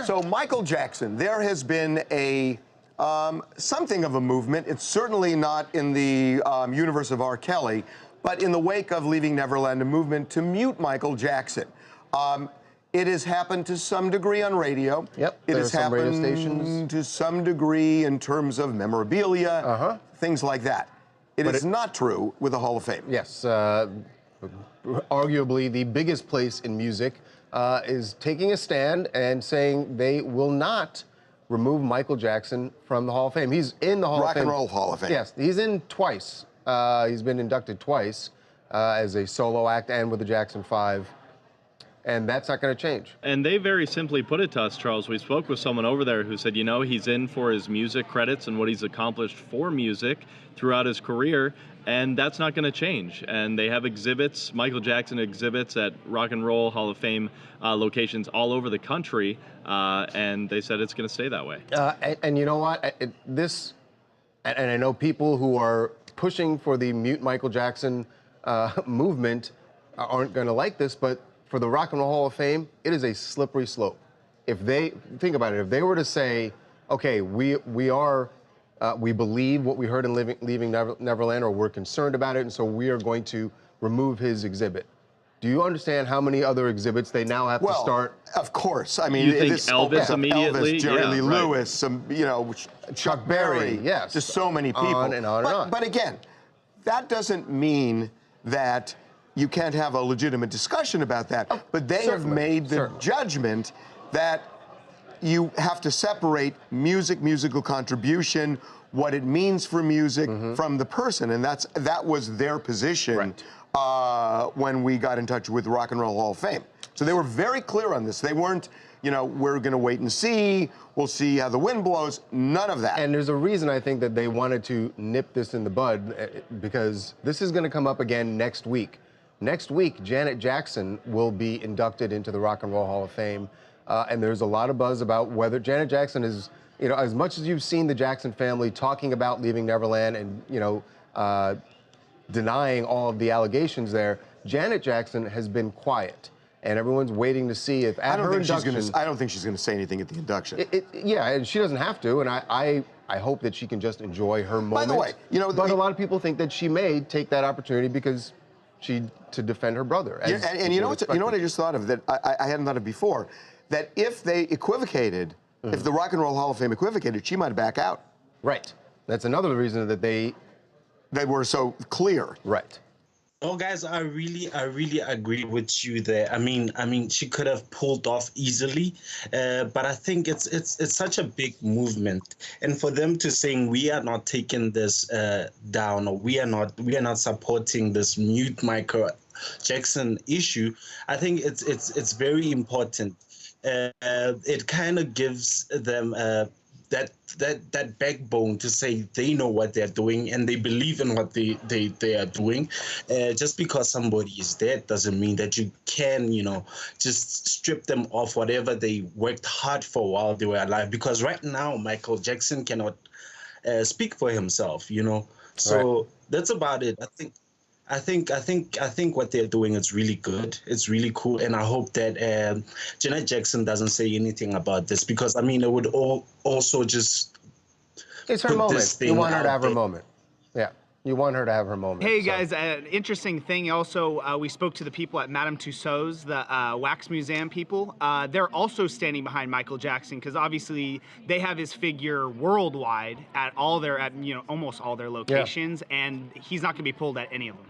So Michael Jackson, there has been a something of a movement. It's certainly not in the universe of R. Kelly, but in the wake of Leaving Neverland, a movement to mute Michael Jackson. It has happened to some degree on radio. Yep. It has happened to some degree in terms of memorabilia, things like that. It is not true with the Hall of Fame. Yes. Arguably the biggest place in music is taking a stand and saying they will not remove Michael Jackson from the Hall of Fame. He's in the Hall of Fame. Rock and Roll Hall of Fame. Yes, he's in twice. He's been inducted twice as a solo act and with the Jackson 5. And that's not going to change. And they very simply put it to us, Charles. We spoke with someone over there who said, you know, he's in for his music credits and what he's accomplished for music throughout his career, and that's not going to change. And they have exhibits, Michael Jackson exhibits at Rock and Roll Hall of Fame locations all over the country, and they said it's going to stay that way. And you know what? And I know people who are pushing for the Mute Michael Jackson movement aren't going to like this, but for the Rock and Roll Hall of Fame, it is a slippery slope. If they, think about it, if they were to say, okay, we believe what we heard in Leaving Neverland, or we're concerned about it, and so we are going to remove his exhibit. Do you understand how many other exhibits they now have to start? Of course. I mean, you think Elvis immediately? Elvis, Jerry Lee right. Lewis, some, you know, Chuck Berry. Yes. Just so many people. On and on and on. But again, that doesn't mean that you can't have a legitimate discussion about that. But they have made the judgment that you have to separate musical contribution, what it means for music, from the person, and that was their position when we got in touch with the Rock and Roll Hall of Fame. So they were very clear on this. They weren't, you know, we're going to wait and see, we'll see how the wind blows, none of that. And there's a reason I think that they wanted to nip this in the bud, because this is going to come up again next week. Next week, Janet Jackson will be inducted into the Rock and Roll Hall of Fame, and there's a lot of buzz about whether Janet Jackson is, you know, as much as you've seen the Jackson family talking about Leaving Neverland and, you know, denying all of the allegations there, Janet Jackson has been quiet, and everyone's waiting to see if at her induction. I don't think she's going to say anything at the induction. Yeah, and she doesn't have to, and I hope that she can just enjoy her moment. By the way, you know, but a lot of people think that she may take that opportunity because to defend her brother. And you know what I just thought of that I hadn't thought of before, that if they equivocated, if the Rock and Roll Hall of Fame equivocated, she might back out. Right. That's another reason that they were so clear. Right. Oh, guys, I really agree with you there. I mean, she could have pulled off easily, but I think it's such a big movement, and for them to saying we are not taking this down, or we are not supporting this Mute Michael Jackson issue, I think it's very important. It kind of gives them that backbone to say they know what they're doing and they believe in what they are doing. Just because somebody is dead doesn't mean that you can, you know, just strip them of whatever they worked hard for while they were alive. Because right now, Michael Jackson cannot speak for himself, you know. So that's about it. I think what they're doing is really good. It's really cool, and I hope that Janet Jackson doesn't say anything about this, because I mean it would also just. It's her moment. You want her to have her moment. Yeah, you want her to have her moment. Hey guys, interesting thing. Also, we spoke to the people at Madame Tussauds, the wax museum people. They're also standing behind Michael Jackson because obviously they have his figure worldwide at almost all their locations, and he's not going to be pulled at any of them.